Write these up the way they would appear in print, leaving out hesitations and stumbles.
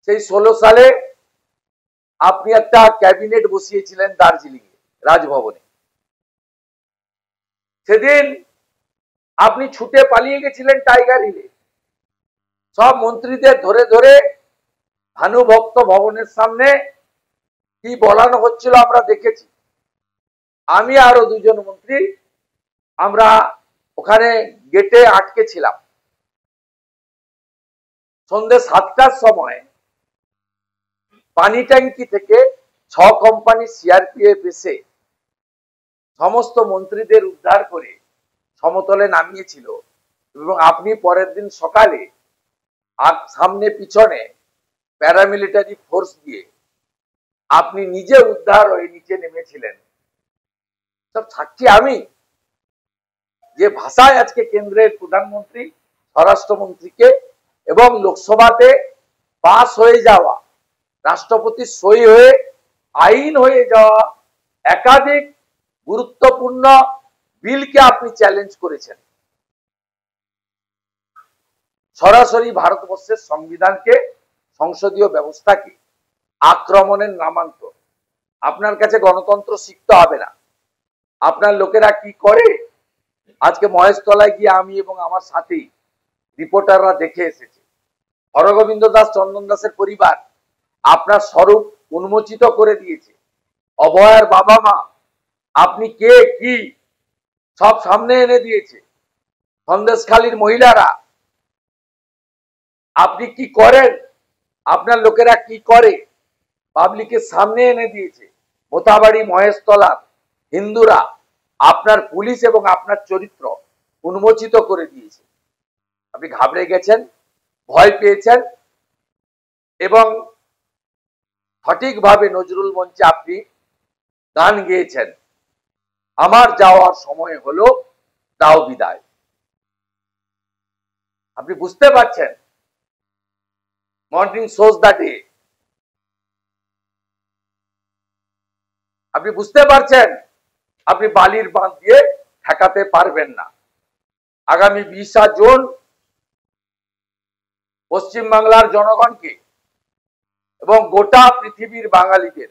সেই 16 সালে আপনি একটা ক্যাবিনেট বসিয়েছিলেন দার্জিলিং এ রাজভবনে। সেদিন আপনি ছুটে পালিয়ে গেছিলেন টাইগার হিলে। সব মন্ত্রীদের ধরে ধরে ভানুভক্ত ভবনের সামনে কি বলানো হচ্ছিল আমরা দেখেছি। আমি আরো দুজন মন্ত্রী আমরা ওখানে গেটে আটকে ছিলাম। সন্ধ্যে 7টার সময় পানি ট্যাঙ্কি থেকে 6 কোম্পানি সিআরপিএফ এসে সমস্ত মন্ত্রীদের উদ্ধার করে সমতলে নামিয়েছিল এবং আপনি পরের দিন সকালে সামনে পিছনে প্যারামিলিটারি ফোর্স দিয়ে আপনি নিজে উদ্ধার হয়ে নিচে নেমেছিলেন। সব সাক্ষী আমি। যে ভাষায় আজকে কেন্দ্রের প্রধানমন্ত্রী স্বরাষ্ট্রমন্ত্রীকে এবং লোকসভাতে পাস হয়ে যাওয়া রাষ্ট্রপতির সই হয়ে আইন হয়ে যাওয়া একাধিক গুরুত্বপূর্ণ বিলকে আপনি চ্যালেঞ্জ করেছেন। সরাসরি ভারতবর্ষের সংবিধানকে সংসদীয় ব্যবস্থাকে আক্রমণের নামান্তর। আপনার কাছে গণতন্ত্র শিখতে হবে না। আপনার লোকেরা কি করে আজকে মহেশতলায় গিয়ে আমি এবং আমার সাথী রিপোর্টাররা দেখে এসেছে। হরগোবিন্দ দাস চন্দন দাসের পরিবার আপনার স্বরূপ উন্মোচিত করে দিয়েছে। অভয়ার বাবা মা আপনি কে কি সব সামনে এনে দিয়েছে। সন্দেশখালীর মহিলারা আপনি কি করেন, আপনার লোকেরা কি করে পাবলিকের সামনে এনে দিয়েছে। মোথাবাড়ি মহেশতলার হিন্দুরা আপনার পুলিশ এবং আপনার চরিত্র উন্মোচিত করে দিয়েছে। আপনি ঘাবড়ে গেছেন, ভয় পেয়েছেন এবং সঠিকভাবে নজরুল মঞ্চে আপনি গান গেয়েছেন, আমার যাওয়ার সময় হলো দাও বিদায়। আপনি বুঝতে পারছেন মর্নিং শোজ দ্য ডে। আপনি বুঝতে পারছেন আপনি বালির বাঁধ দিয়ে ঠেকাতে পারবেন না। আগামী 20 জুন পশ্চিমবাংলার জনগণকে এবং গোটা পৃথিবীর বাঙালিদের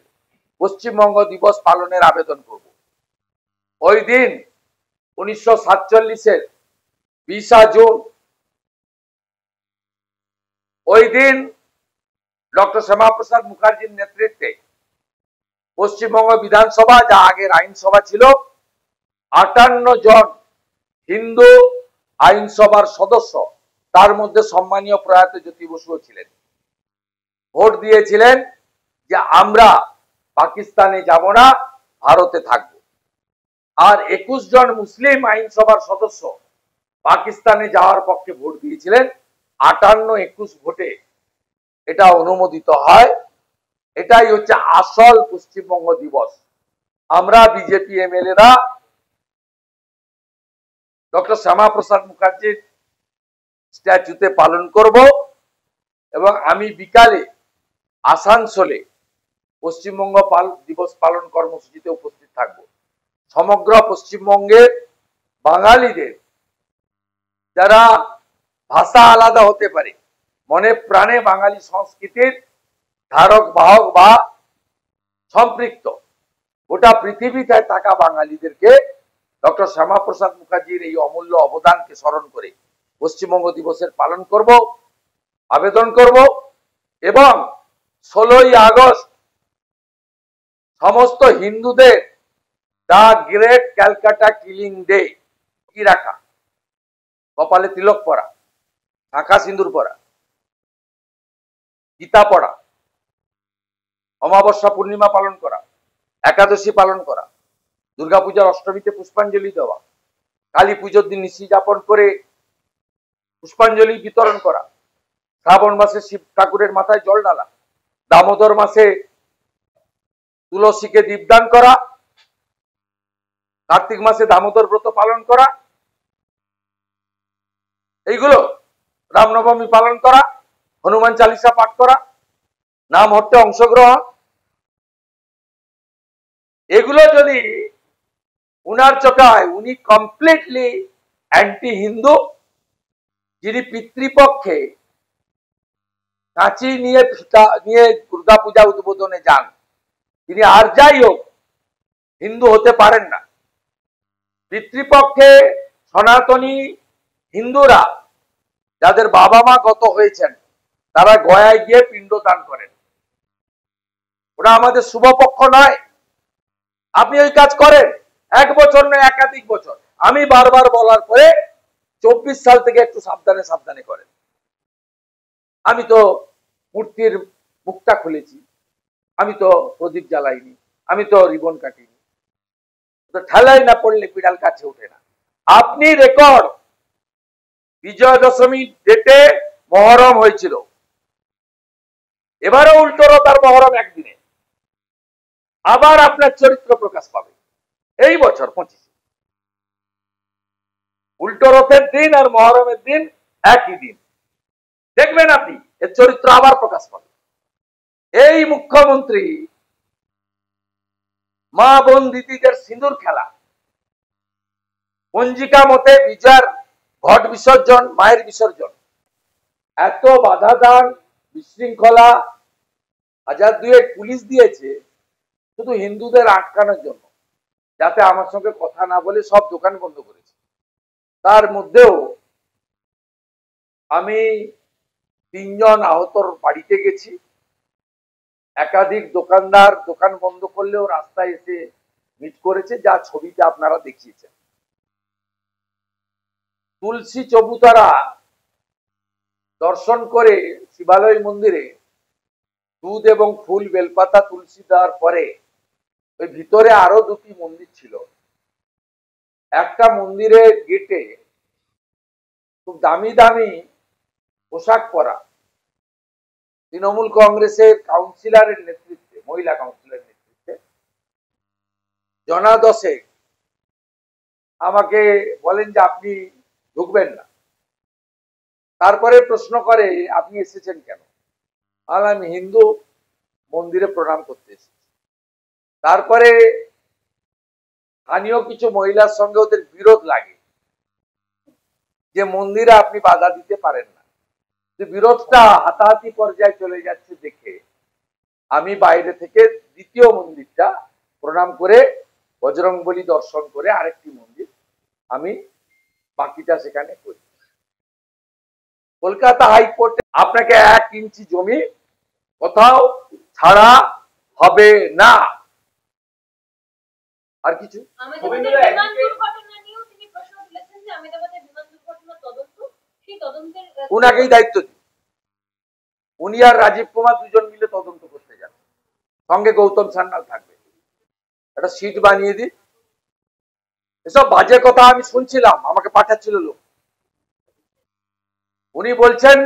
পশ্চিমবঙ্গ দিবস পালনের আবেদন করব। ওই দিন 1947-এর 20 জুন, ওই দিন ডক্টর শ্যামাপ্রসাদ মুখার্জির নেতৃত্বে পশ্চিমবঙ্গ বিধানসভা, যা আগের আইনসভা ছিল, 58 জন হিন্দু আইনসভার সদস্য, তার মধ্যে সম্মানীয় প্রয়াত জ্যোতি বসুও ছিলেন, ভোট দিয়েছিলেন যে আমরা পাকিস্তানে যাব না, ভারতে থাকব। আর 21 জন মুসলিম আইনসভার সদস্য পাকিস্তানে যাওয়ার পক্ষে ভোট দিয়েছিলেন। 58-21 ভোটে এটা অনুমোদিত হয়। এটাই হচ্ছে আসল পশ্চিমবঙ্গ দিবস। আমরা বিজেপি এমএলএরা ডক্টর শ্যামাপ্রসাদ মুখার্জির স্ট্যাচুতে পালন করব এবং আমি বিকালে আসানসোলে পশ্চিমবঙ্গ দিবস পালন কর্মসূচিতে উপস্থিত থাকব। সমগ্র পশ্চিমবঙ্গের বাঙালিদের, যারা ভাষা আলাদা হতে পারে, মনে প্রাণে বাঙালি সংস্কৃতির ধারক বাহক বা সম্পৃক্ত গোটা পৃথিবীতে থাকা বাঙালিদেরকে ডক্টর শ্যামাপ্রসাদ মুখার্জির এই অমূল্য অবদানকে স্মরণ করে পশ্চিমবঙ্গ দিবসের পালন করব, আবেদন করব। এবং 16ই আগস্ট সমস্ত হিন্দুদের the great Calcutta killing day কি রাখা, কপালে তিলক পরা, শাঁখা সিঁদুর পরা, গীতা পড়া, অমাবস্যা পূর্ণিমা পালন করা, একাদশী পালন করা, দুর্গাপূজার অষ্টমীতে পুষ্পাঞ্জলি দেওয়া, কালী পুজোর দিন নিশি যাপন করে পুষ্পাঞ্জলি বিতরণ করা, শ্রাবণ মাসে শিব ঠাকুরের মাথায় জল ঢালা, দামোদর মাসে তুলসীকে দীপদান করা, কার্তিক মাসে দামোদর ব্রত পালন করা, এইগুলো, রামনবমী পালন করা, হনুমান চালিসা পাঠ করা, নাম হট্টে অংশগ্রহণ, এগুলো যদি উনার চোখায়, উনি কমপ্লিটলি অ্যান্টি হিন্দু, যিনি পিতৃপক্ষে কাঁচি নিয়ে ফিতা নিয়ে দুর্গা পূজা উদ্বোধনে যান, তিনি আর যাই হোক হিন্দু হতে পারেন না। পিতৃপক্ষে সনাতনী হিন্দুরা যাদের বাবা মা গত হয়েছেন তারা গয়ায় গিয়ে পিণ্ড দান করেন, ওটা আমাদের শুভপক্ষ নয়। আপনি ওই কাজ করেন, এক বছর নয় একাধিক বছর। আমি বারবার বলার পরে 24 সাল থেকে একটু সাবধানে সাবধানে করেন। আমি তো মূর্তির মুখটা খুলেছি, আমি তো প্রদীপ জ্বালাইনি, আমি তো রিবন কাটিনি, তো ঠেলাই না পড়লে বিড়াল কাছে ওঠে না। আপনি রেকর্ড বিজয়া দশমী ডেটে মহরম হয়েছিল, এবারও উল্টো রথ আর মহরম একদিনে, আবার আপনার চরিত্র প্রকাশ পাবে এই বছর 25। উল্টো রথের দিন আর মহরমের দিন একই দিন, দেখবেন আপনি এর চরিত্র আবার প্রকাশ পাবে। এই মুখ্যমন্ত্রী মা বোন দিদিদের সিঁদুর খেলা, পঞ্জিকা মতে বিজয়ার ঘট বিসর্জন, মায়ের বিসর্জন, এত বাধা দান বিশৃঙ্খলা 1002 পুলিশ দিয়েছে শুধু হিন্দুদের আটকানোর জন্য, যাতে আমার সঙ্গে কথা না বলে সব দোকান বন্ধ করেছে। তার মধ্যেও আমি 3 জন আহতর বাড়িতে গেছি, একাধিক দোকানদার দোকান বন্ধ করলেও রাস্তায় এসে মিট করেছে, যা ছবিতে আপনারা দেখিয়েছেন। তুলসী চবুতরা দর্শন করে শিবালয় মন্দিরে দুধ এবং ফুল বেলপাতা তুলসী দেওয়ার পরে ওই ভিতরে আরো 2টি মন্দির ছিল। একটা মন্দিরের গেটে খুব দামি দামি পোশাক পরা তৃণমূল কংগ্রেসের কাউন্সিলরের নেতৃত্বে, মহিলা কাউন্সিলরের নেতৃত্বে জনাদশে আমাকে বলেন যে আপনি ঢুকবেন না। তারপরে প্রশ্ন করে আপনি এসেছেন কেন? আমি হিন্দু মন্দিরে প্রণাম করতে এসেছি। তারপরে স্থানীয় কিছু মহিলার সঙ্গে ওদের বিরোধ লাগে যে মন্দিরে আপনি বাধা দিতে পারেন না। বিরোধটা হাতাহাতি পর্যায়ে চলে যাচ্ছে দেখে আমি বাইরে থেকে দ্বিতীয় মন্দিরটা প্রণাম করে বজরংবলী দর্শন করে আরেকটি মন্দির আমি বাকিটা সেখানে করি। কলকাতা হাইকোর্টে আপনাকে 1 ইঞ্চি জমি কোথাও ছাড়া হবে না। আর কিছু উনাকেই দায়িত্ব দিন, উনি আর রাজীব কুমার দুজন মিলে তদন্ত করতে যান, সঙ্গে গৌতম সান্যাল থাকবে। একটা সিট বানিয়ে দিন। এসব বাজে কথা আমি শুনছিলাম, আমাকে পাঠাচ্ছিল লোক। উনি বলছেন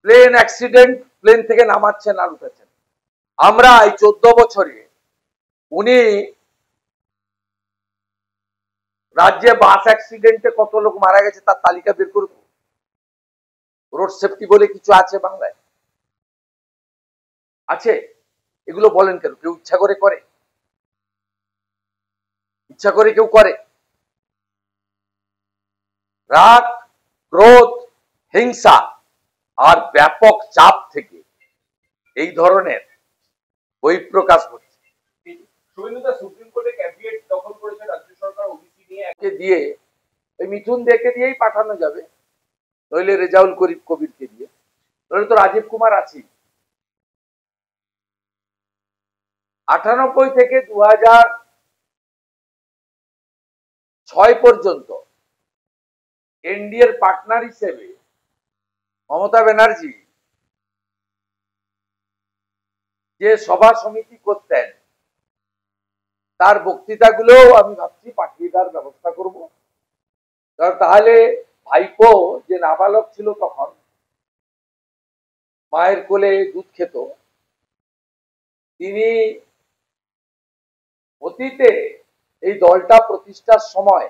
প্লেন অ্যাক্সিডেন্ট, প্লেন থেকে নামাচ্ছেন আর উঠেছেন। আমরা এই 14 বছরে উনি রাজ্যে বাস অ্যাক্সিডেন্টে কত লোক মারা গেছে তার তালিকা বের করব। রোড সেফটি বলে কিছু আছে বাংলায়? আছে? এগুলো বলেন কেন? কেউ ইচ্ছা করে করে? ইচ্ছা করে কেউ করে? রাগ, ক্রোধ, হিংসা আর ব্যাপক চাপ থেকে এই ধরনের বহিঃপ্রকাশ হচ্ছে। সুপ্রিম কোর্টে ক্যাবিনেট দখল করেছে রাজ্য সরকার ওবিসি নিয়ে, একে দিয়ে ওই মিঠুন দেখে দিয়েই পাঠানো যাবে, নইলে রেজাউল কবিরকে দিয়ে, নইলে তো রাজীব কুমার আছে। 98 থেকে 2006 পর্যন্ত এনডিএর পার্টনার হিসেবে মমতা ব্যানার্জি যে সভা সমিতি করতেন তার বক্তৃতাগুলো আমি ভাবছি পাঠিয়ে দেওয়ার ব্যবস্থা করব। কারণ তাহলে ভাইপো যে নাবালক ছিল তখন, মায়ের কোলে দুধ খেত, তিনি অতীতে এই দলটা প্রতিষ্ঠার সময়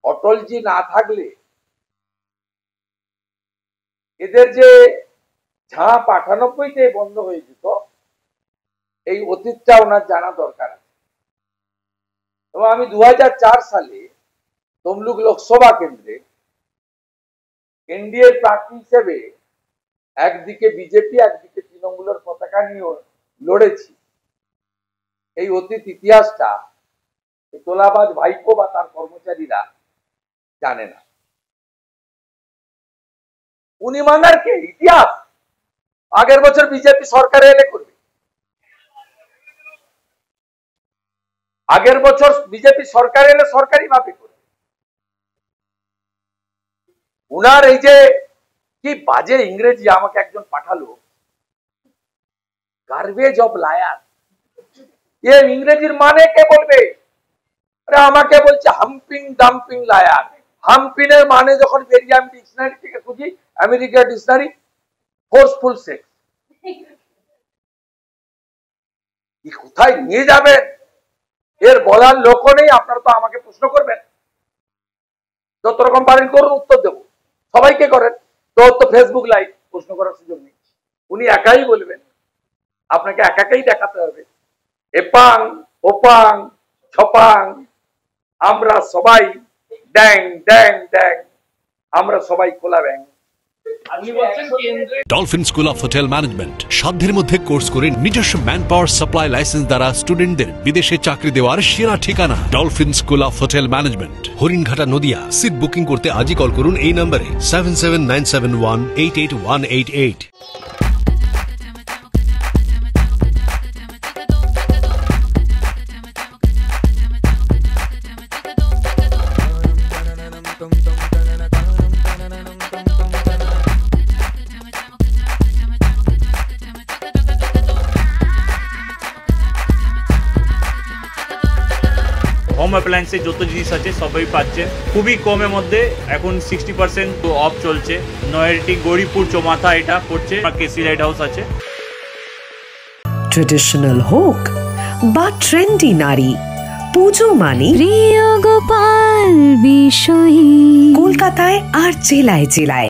অটলজি না থাকলে এদের যে ঝাঁপ 98-তে বন্ধ হয়ে যেত, এই অতীতটা ওনার জানা দরকার আছে। এবং আমি 2004 সালে তমলুক লোকসভা কেন্দ্রে এনডিএর প্রার্থী হিসেবে একদিকে বিজেপি, একদিকে তৃণমূলের পতাকা নিয়ে লড়েছি। এই অতীত ইতিহাসটা তোলাবাজ ভাইপো বা তার কর্মচারীরা জানে না। উনি মানার কে? ইতিহাস আগের বছর বিজেপি সরকারে এলে করবে, আগের বছর বিজেপি সরকারে এলে সরকারি ভাবে করবে। উনার এই যে কি বাজে ইংরেজি আমাকে একজন পাঠালো, গার্বেজ অফ লায়ার, এ ইংরেজির মানে কে বলবে? আরে আমাকে বলছে হাম্পিং ডাম্পিং লায়ার। হাম্পিনের মানে যখন বেরিয়ে আমি ডিকশনারি থেকে খুঁজি, আমেরিকার ডিকশনারি, ফোর্সফুল সেক্স। কোথায় নিয়ে যাবেন এর বলার লোকও নেই। আপনারা তো আমাকে প্রশ্ন করবেন, যত রকম পারেন করুন, উত্তর দেবো। সবাইকে করেন, তো ফেসবুক লাইভ, প্রশ্ন করার সুযোগ নেই। উনি একাই বলবেন, আপনাকে একাকেই দেখাতে হবে। এপাং ওপাং ছপাং, আমরা সবাই ড্যাং ড্যাং ড্যাং, আমরা সবাই কোলা ব্যাং। Dolphin school of hotel management সাধ্যের মধ্যে কোর্স করে নিজস্ব ম্যান পাওয়ার সাপ্লাই লাইসেন্স দ্বারা স্টুডেন্টদের বিদেশে চাকরি দেওয়ার সেরা ঠিকানা Dolphin school of hotel management, Haringhata, Nadia. Seat booking করতে আজই কল করুন এই নম্বরে 7797188188। হোম অ্যাপ্লায়েন্সের যত জিনিস আছে সবই পাচ্ছেন খুবই কমের মধ্যে। এখন 60% অফ চলছে। নয়ারটি গৌরীপুর চৌমাথা এটা পড়ছে, কেসি লাইট হাউস আছে। ট্রেডিশনাল হোক বা ট্রেন্ডি নারী, পুজো মানে প্রিয় গোপাল বিষয়ী। কলকাতায় আর জেলায় জেলায়